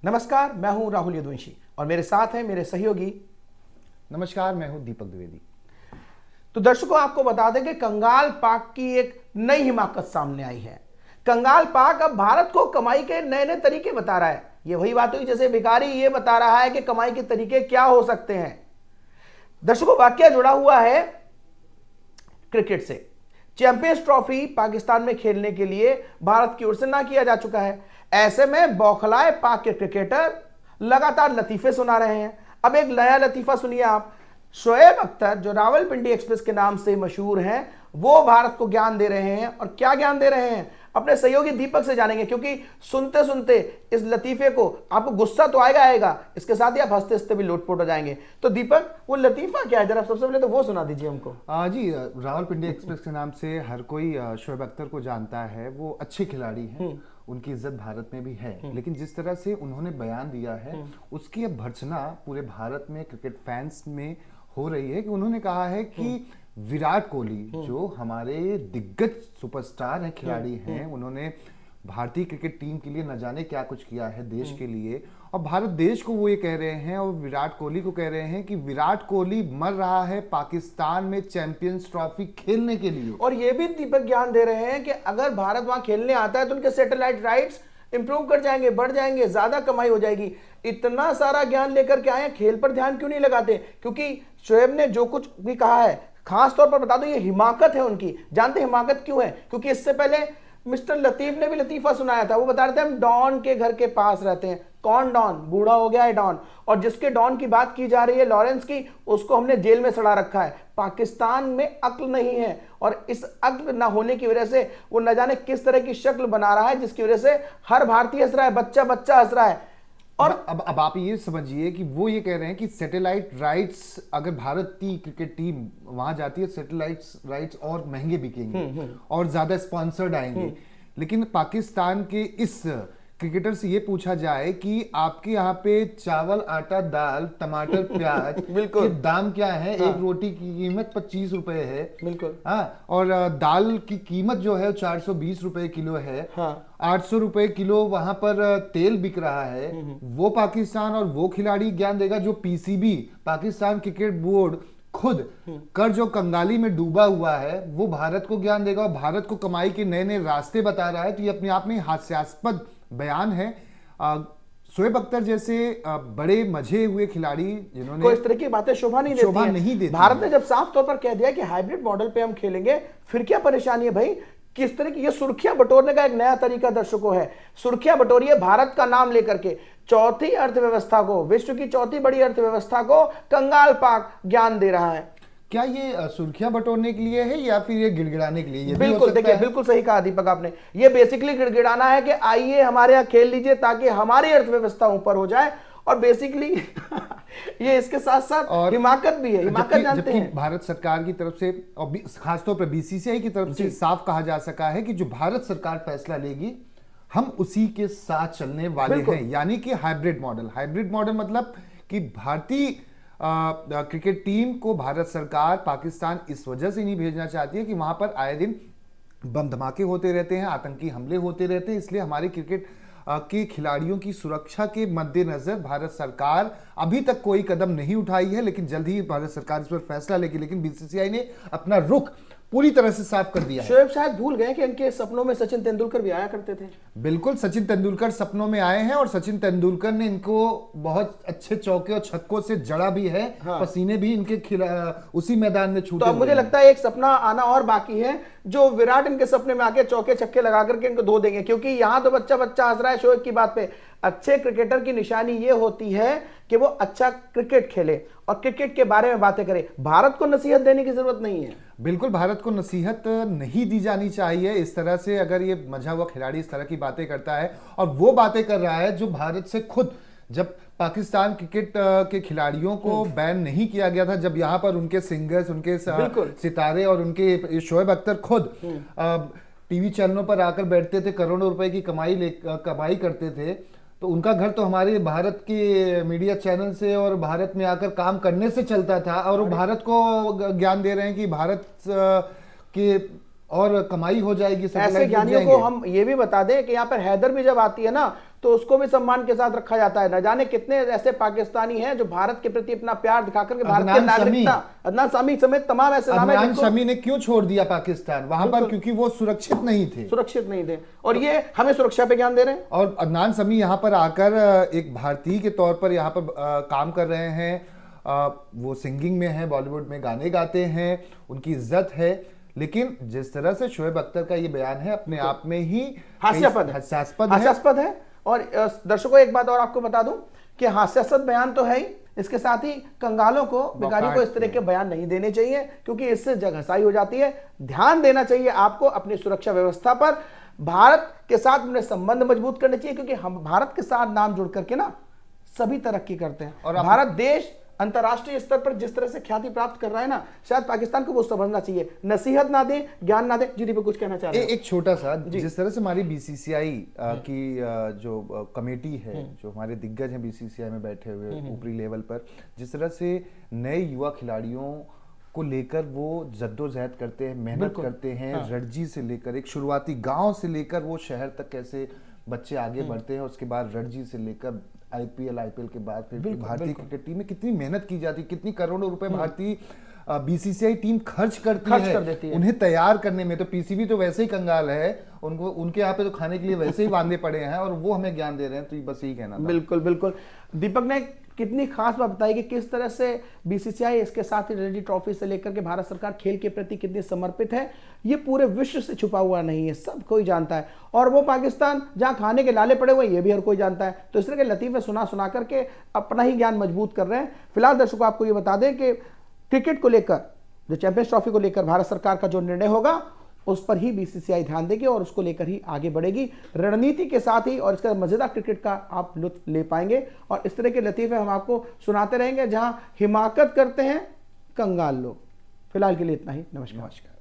नमस्कार, मैं हूं राहुल यदुवंशी और मेरे साथ हैं मेरे सहयोगी। नमस्कार, मैं हूं दीपक द्विवेदी। तो दर्शकों, आपको बता दें कि कंगाल पाक की एक नई हिमाकत सामने आई है। कंगाल पाक अब भारत को कमाई के नए नए तरीके बता रहा है। ये वही बात हुई जैसे भिखारी ये बता रहा है कि कमाई के तरीके क्या हो सकते हैं। दर्शकों, वाकया जुड़ा हुआ है क्रिकेट से। चैंपियंस ट्रॉफी पाकिस्तान में खेलने के लिए भारत की ओर से ना किया जा चुका है। ऐसे में बौखलाए पाक के क्रिकेटर लगातार लतीफे सुना रहे हैं। अब एक नया लतीफा सुनिए आप। शोएब अख्तर, जो रावलपिंडी एक्सप्रेस के नाम से मशहूर हैं, वो भारत को ज्ञान दे रहे हैं। और क्या ज्ञान दे रहे हैं, अपने सहयोगी दीपक से जानेंगे, क्योंकि सुनते सुनते इस लतीफे को आपको गुस्सा तो आएगा, इसके साथ ही आप हंसते हंसते भी लोटपोट हो जाएंगे। तो दीपक, वो लतीफा क्या है, जरा सबसे पहले तो वो सुना दीजिए हमको। जी, रावलपिंडी एक्सप्रेस के नाम से हर कोई शोएब अख्तर को जानता है। वो अच्छे खिलाड़ी हैं, उनकी इज्जत भारत में भी है। लेकिन जिस तरह से उन्होंने बयान दिया है, उसकी अब भर्त्सना पूरे भारत में क्रिकेट फैंस में हो रही है कि उन्होंने कहा है कि विराट कोहली, जो हमारे दिग्गज सुपरस्टार हैं, खिलाड़ी हैं, उन्होंने भारतीय क्रिकेट टीम के लिए न जाने क्या कुछ किया है देश के लिए। और भारत देश को वो ये कह रहे हैं और विराट कोहली को कह रहे हैं कि विराट कोहली मर रहा है पाकिस्तान में चैंपियंस ट्रॉफी खेलने के लिए। और ये भी दीपक ज्ञान दे रहे हैं कि अगर भारत वहां खेलने आता है तो उनके सैटेलाइट राइट्स इंप्रूव कर जाएंगे, बढ़ जाएंगे, ज्यादा कमाई हो जाएगी। इतना सारा ज्ञान लेकर के आए, खेल पर ध्यान क्यों नहीं लगाते? क्योंकि शोएब ने जो कुछ भी कहा है, खास तौर पर बता दो, ये हिमाकत है उनकी। जानते हिमाकत क्यों है? क्योंकि इससे पहले मिस्टर लतीफ ने भी लतीफा सुनाया था। वो बता रहे थे हम डॉन के घर के पास रहते हैं। कौन डॉन? बूढ़ा हो गया है डॉन। और जिसके डॉन की बात की जा रही है, लॉरेंस की, उसको हमने जेल में सड़ा रखा है। पाकिस्तान में अक्ल नहीं है और इस अक्ल ना होने की वजह से वो न जाने किस तरह की शक्ल बना रहा है, जिसकी वजह से हर भारतीय हंस रहा है, बच्चा बच्चा हंस रहा है। और अब आप ये समझिए कि वो ये कह रहे हैं कि सैटेलाइट राइट्स, अगर भारतीय क्रिकेट टीम वहां जाती है, सैटेलाइट राइट्स और महंगे बिकेंगे और ज्यादा स्पॉन्सर्ड आएंगे। लेकिन पाकिस्तान के इस क्रिकेटर से ये पूछा जाए कि आपके यहाँ पे चावल, आटा, दाल, टमाटर, प्याज के दाम क्या है? हाँ। एक रोटी की कीमत 25 रुपए है। बिल्कुल। हाँ। और दाल की कीमत जो है 420 रुपए किलो है। हाँ। 800 रुपए किलो वहां पर तेल बिक रहा है। वो पाकिस्तान और वो खिलाड़ी ज्ञान देगा जो पीसीबी, पाकिस्तान क्रिकेट बोर्ड, खुद कर्ज और कंगाली में डूबा हुआ है, वो भारत को ज्ञान देगा और भारत को कमाई के नए नए रास्ते बता रहा है। तो ये अपने आप में हास्यास्पद बयान है। शोएब अख्तर जैसे बड़े मजे हुए खिलाड़ी जिन्होंने कोई इस तरह की बातें शोभा नहीं देती। भारत ने जब साफ तौर पर कह दिया कि हाइब्रिड मॉडल पे हम खेलेंगे, फिर क्या परेशानी है भाई? किस तरह की ये सुर्खियां बटोरने का एक नया तरीका दर्शकों है। सुर्खियां बटोरिए भारत का नाम लेकर के। चौथी अर्थव्यवस्था को, विश्व की चौथी बड़ी अर्थव्यवस्था को कंगाल पाक ज्ञान दे रहा है। क्या ये सुर्खियां बटोरने के लिए है या फिर ये गिड़गिड़ाने के लिए? ये बिल्कुल, देखिए, बिल्कुल सही कहा दीपक आपने। ये बेसिकली गिड़गिड़ाना है कि आइए हमारे यहाँ खेल लीजिए ताकि हमारी अर्थव्यवस्था ऊपर हो जाए। और बेसिकली ये इसके साथ साथ हिमाकत भी है। हिमाकत जानते हैं, भारत सरकार की तरफ से और खासतौर पर बीसीसीआई की तरफ से साफ कहा जा सका है कि जो भारत सरकार फैसला लेगी हम उसी के साथ चलने वाले हैं। यानी कि हाइब्रिड मॉडल मतलब कि भारतीय क्रिकेट टीम को भारत सरकार पाकिस्तान इस वजह से नहीं भेजना चाहती है कि वहां पर आए दिन बम धमाके होते रहते हैं, आतंकी हमले होते रहते हैं। इसलिए हमारे क्रिकेट के खिलाड़ियों की सुरक्षा के मद्देनजर भारत सरकार अभी तक कोई कदम नहीं उठाई है, लेकिन जल्द ही भारत सरकार इस पर फैसला लेगी। लेकिन बीसीसीआई ने अपना रुख पूरी तरह से साफ कर दिया है। शोएब शायद भूल गए कि इनके सपनों में सचिन तेंदुलकर भी आया करते थे। बिल्कुल, सचिन तेंदुलकर सपनों में आए हैं और सचिन तेंदुलकर ने इनको बहुत अच्छे चौके और छक्कों से जड़ा भी है। हाँ। पसीने भी इनके उसी मैदान में छूटे। तो अब मुझे लगता है एक सपना आना और बाकी है, जो विराट इनके सपने में आके चौके छक्के लगा करके इनको धो देंगे। क्योंकि यहां तो बच्चा बच्चा हंस रहा है शोएब की बात पे। अच्छे क्रिकेटर की निशानी ये होती है कि वो अच्छा क्रिकेट खेले और क्रिकेट के बारे में बातें करे। भारत को नसीहत देने की जरूरत नहीं है। बिल्कुल, भारत को नसीहत नहीं दी जानी चाहिए इस तरह से। अगर ये मजा हुआ खिलाड़ी इस तरह की बातें करता है और वो बातें कर रहा है जो भारत से खुद, जब पाकिस्तान क्रिकेट के खिलाड़ियों को बैन नहीं किया गया था, जब यहाँ पर उनके सिंगर्स, उनके सितारे और उनके शोएब अख्तर खुद टीवी चैनलों पर आकर बैठते थे, करोड़ों रुपए की कमाई करते थे, तो उनका घर तो हमारे भारत के मीडिया चैनल से और भारत में आकर काम करने से चलता था। और वो भारत को ज्ञान दे रहे हैं कि भारत के और कमाई हो जाएगी। ऐसे ज्ञानियों को हम ये भी बता दें कि यहाँ पर हैदर भी जब आती है ना तो उसको भी सम्मान के साथ रखा जाता है। न जाने कितने ऐसे पाकिस्तानी हैं जो भारत के प्रति अपना प्यार दिखाकर के भारत की नागरिकता, अदनान सामी समेत तमाम ऐसे नाम है। अदनान शमी ने क्यों छोड़ दिया पाकिस्तान वहां पर? क्योंकि वो सुरक्षित नहीं थे और ये हमें सुरक्षा पे ज्ञान दे रहे हैं। और अदनान शमी यहाँ पर आकर एक भारतीय के तौर पर यहाँ पर काम कर रहे हैं। वो सिंगिंग में है, बॉलीवुड में गाने गाते हैं, उनकी इज्जत है। लेकिन जिस तरह से शोएब अख्तर का ये बयान है अपने आप में ही हास्यास्पद है। और दर्शकों एक बात और आपको बता दूं कि हास्यास्पद बयान तो है ही, इसके साथ ही कंगालों को, भिखारियों को इस तरह के बयान नहीं देने चाहिए क्योंकि इससे जगहसाई हो जाती है। ध्यान देना चाहिए आपको अपनी सुरक्षा व्यवस्था पर, भारत के साथ अपने संबंध मजबूत करने चाहिए क्योंकि हम भारत के साथ नाम जुड़ करके ना सभी तरक्की करते हैं। और भारत देश अंतर्राष्ट्रीय स्तर पर जिस तरह से ख्याति प्राप्त कर रहा है ना, शायद पाकिस्तान को वो समझना चाहिए। नसीहत ना दे, ज्ञान ना दे। जी दीपक कुछ कहना चाह रहे हैं? एक छोटा सा, जिस तरह से हमारी बीसीसीआई की जो कमेटी है, जो हमारे दिग्गज हैं बीसीसीआई में बैठे हुए ऊपरी लेवल पर, जिस तरह से नए युवा खिलाड़ियों को लेकर वो जद्दोजहद करते हैं, मेहनत करते हैं, रणजी से लेकर एक शुरुआती गांव से लेकर वो शहर तक कैसे बच्चे आगे बढ़ते हैं, उसके बाद रणजी से लेकर आईपीएल के बाद फिर भारतीय क्रिकेट टीम में कितनी मेहनत की जाती है, कितनी करोड़ों रुपए भारतीय बीसीसीआई टीम खर्च करती है उन्हें तैयार करने में। तो पीसीबी तो वैसे ही कंगाल है, उनको उनके यहाँ पे तो खाने के लिए वैसे ही बांधे पड़े हैं और वो हमें ज्ञान दे रहे हैं। तो बस यही कहना था। बिल्कुल बिल्कुल, दीपक ने कितनी खास बात बताई कि किस तरह से बीसीसीआई इसके साथ ही रणजी ट्रॉफी से लेकर के भारत सरकार खेल के प्रति कितनी समर्पित है। ये पूरे विश्व से छुपा हुआ नहीं है, सब कोई जानता है। और वो पाकिस्तान जहां खाने के लाले पड़े हुए ये भी हर कोई जानता है। तो इस तरह के लतीफे सुना करके अपना ही ज्ञान मजबूत कर रहे हैं। फिलहाल दर्शकों आपको ये बता दें कि क्रिकेट को लेकर, जो चैंपियंस ट्रॉफी को लेकर भारत सरकार का जो निर्णय होगा उस पर ही बीसीसीआई ध्यान देगी और उसको लेकर ही आगे बढ़ेगी रणनीति के साथ ही। और इसका मजेदार क्रिकेट का आप लुत्फ ले पाएंगे और इस तरह के लतीफे हम आपको सुनाते रहेंगे जहां हिमाकत करते हैं कंगाल लोग। फिलहाल के लिए इतना ही। नमस्कार।